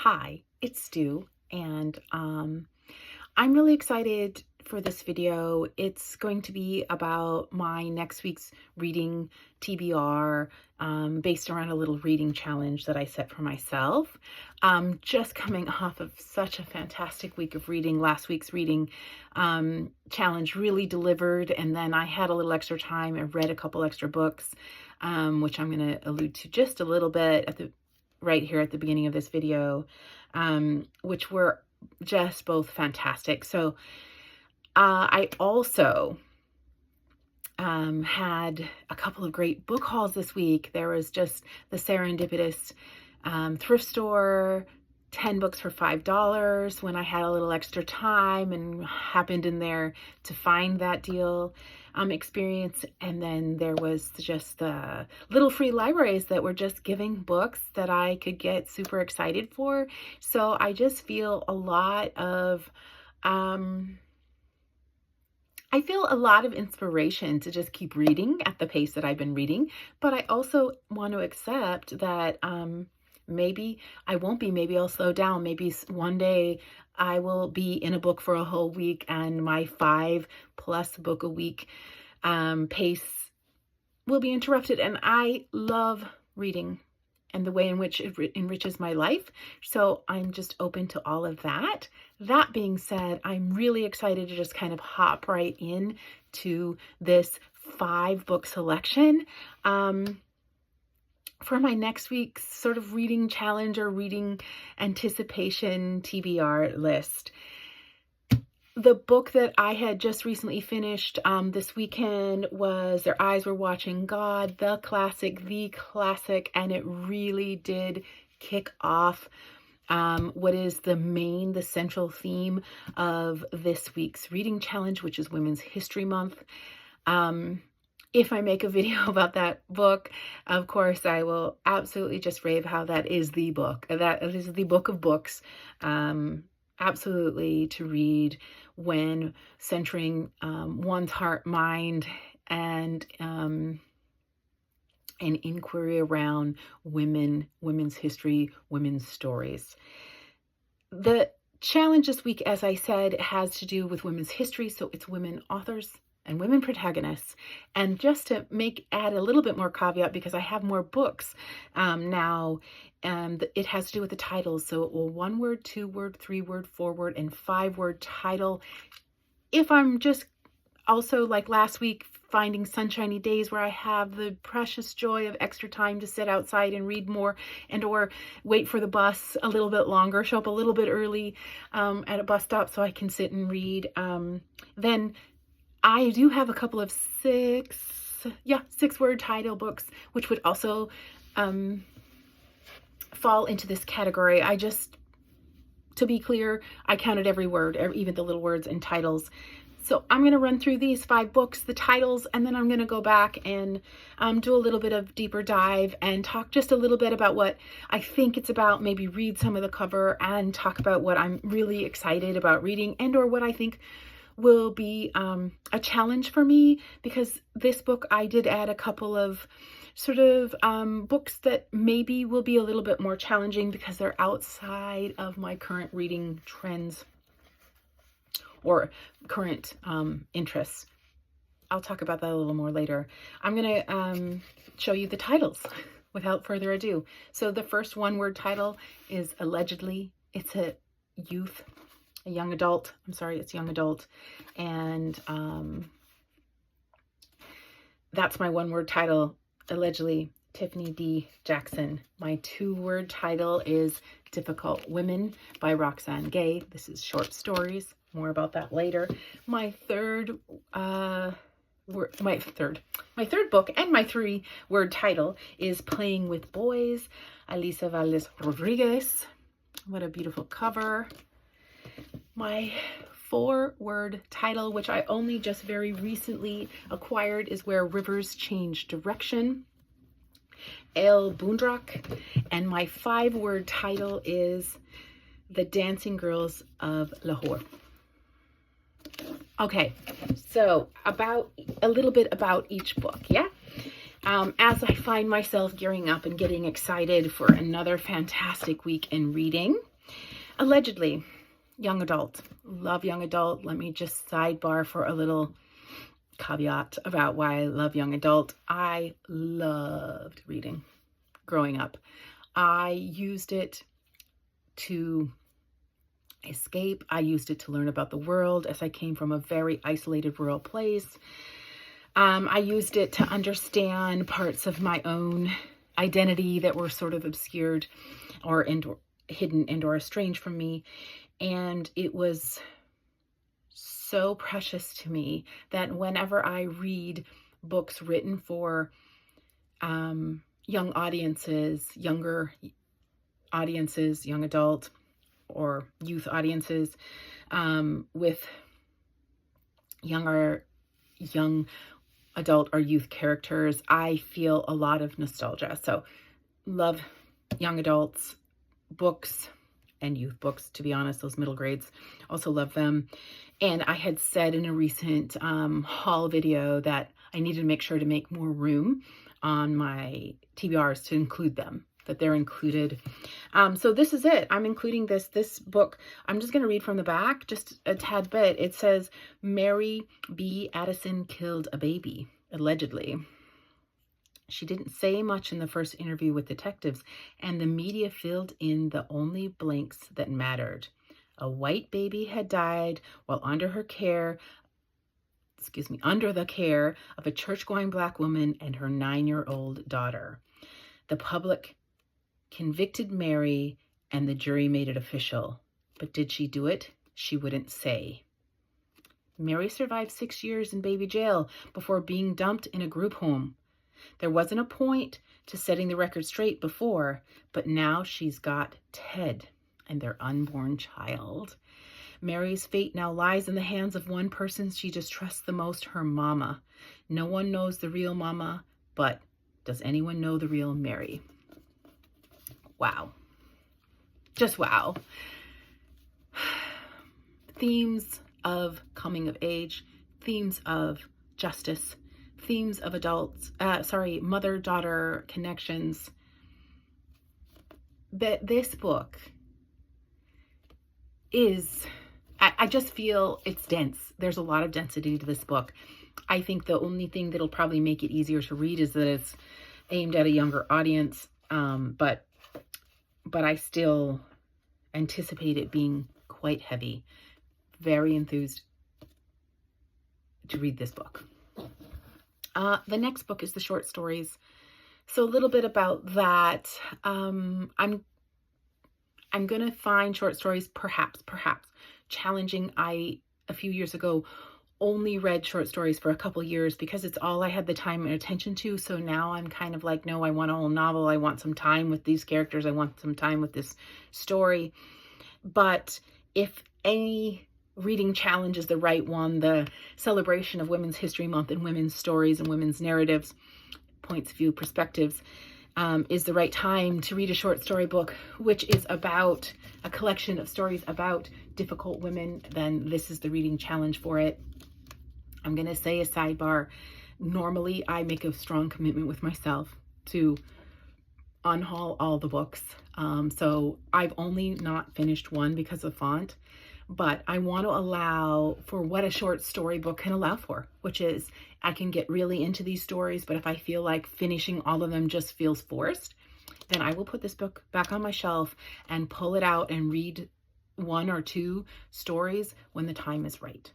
Hi, it's Stu, and I'm really excited for this video. It's going to be about my next week's reading TBR, based around a little reading challenge that I set for myself. Just coming off of such a fantastic week of reading. Last week's reading challenge really delivered, and then I had a little extra time and read a couple extra books, which I'm going to allude to just a little bit right here at the beginning of this video, which were just both fantastic. So I also had a couple of great book hauls this week. There was just the serendipitous thrift store, 10 books for $5 when I had a little extra time and happened in there to find that deal experience. And then there was just the little free libraries that were just giving books that I could get super excited for. So I just feel a lot of inspiration to just keep reading at the pace that I've been reading, but I also want to accept that maybe I won't be, maybe I'll slow down. Maybe one day I will be in a book for a whole week and my 5+ book a week pace will be interrupted. And I love reading and the way in which it enriches my life. So I'm just open to all of that. That being said, I'm really excited to just kind of hop right in to this 5-book selection for my next week's sort of reading challenge or reading anticipation TBR list. The book that I had just recently finished this weekend was Their Eyes Were Watching God, the classic, and it really did kick off what is the central theme of this week's reading challenge, which is Women's History Month. If I make a video about that book, of course, I will absolutely just rave how that is the book. That is the book of books. Absolutely to read when centering one's heart, mind, and an inquiry around women's history, women's stories. The challenge this week, as I said, has to do with women's history, so it's women authors and women protagonists. And just to add a little bit more caveat, because I have more books now, and it has to do with the titles. So 1-word, 2-word, 3-word, 4-word, and 5-word title. If I'm just also, like last week, finding sunshiny days where I have the precious joy of extra time to sit outside and read more, and or wait for the bus a little bit longer, show up a little bit early at a bus stop so I can sit and read, then I do have a couple of 6-word title books, which would also fall into this category. To be clear, I counted every word, even the little words and titles. So I'm going to run through these 5 books, the titles, and then I'm going to go back and do a little bit of deeper dive and talk just a little bit about what I think it's about, maybe read some of the cover and talk about what I'm really excited about reading and or what I think will be a challenge for me, because this book I did add a couple of sort of books that maybe will be a little bit more challenging because they're outside of my current reading trends or current interests. I'll talk about that a little more later. I'm going to show you the titles without further ado. So the first 1-word title is Allegedly. It's young adult. It's young adult. And that's my 1-word title, Allegedly, Tiffany D. Jackson. My 2-word title is Difficult Women by Roxane Gay. This is short stories. More about that later. My third book and my 3-word title is Playing with Boys, Elisa Valdez Rodriguez. What a beautiful cover. My 4-word title, which I only just very recently acquired, is Where Rivers Change Direction, El Boondrock. And my 5-word title is The Dancing Girls of Lahore. Okay, so a little bit about each book, yeah? As I find myself gearing up and getting excited for another fantastic week in reading, Allegedly, young adult. Love young adult. Let me just sidebar for a little caveat about why I love young adult. I loved reading growing up. I used it to escape. I used it to learn about the world, as I came from a very isolated rural place. I used it to understand parts of my own identity that were sort of obscured or hidden and or estranged from me. And it was so precious to me that whenever I read books written for young audiences, younger audiences, young adult or youth audiences, with young adult or youth characters, I feel a lot of nostalgia. So love young adults books and youth books, to be honest. Those middle grades, also love them. And I had said in a recent haul video that I needed to make sure to make more room on my TBRs to include them, that they're included. So this is it. I'm including this book. I'm just going to read from the back just a tad bit. It says, Mary B. Addison killed a baby, allegedly. She didn't say much in the first interview with detectives, and the media filled in the only blanks that mattered. A white baby had died while under the care of a church-going Black woman and her 9-year-old daughter. The public convicted Mary, and the jury made it official. But did she do it? She wouldn't say. Mary survived 6 years in baby jail before being dumped in a group home. There wasn't a point to setting the record straight before, but now she's got Ted and their unborn child. Mary's fate now lies in the hands of one person she just trusts the most, her mama. No one knows the real mama, but does anyone know the real Mary? Wow. Just wow. Themes of coming of age, themes of justice, themes of mother-daughter connections. But this book is, I just feel it's dense. There's a lot of density to this book. I think the only thing that'll probably make it easier to read is that it's aimed at a younger audience. But I still anticipate it being quite heavy. Very enthused to read this book. The next book is the short stories. So a little bit about that. I'm going to find short stories perhaps challenging. A few years ago, only read short stories for a couple years because it's all I had the time and attention to. So now I'm kind of like, no, I want a whole novel. I want some time with these characters. I want some time with this story. But if any reading challenge is the right one, the celebration of Women's History Month and women's stories and women's narratives, points of view, perspectives, is the right time to read a short story book, which is about a collection of stories about difficult women, then this is the reading challenge for it. I'm going to say a sidebar. Normally, I make a strong commitment with myself to unhaul all the books. So I've only not finished one because of font, but I want to allow for what a short story book can allow for, which is I can get really into these stories, but if I feel like finishing all of them just feels forced, then I will put this book back on my shelf and pull it out and read one or two stories when the time is right.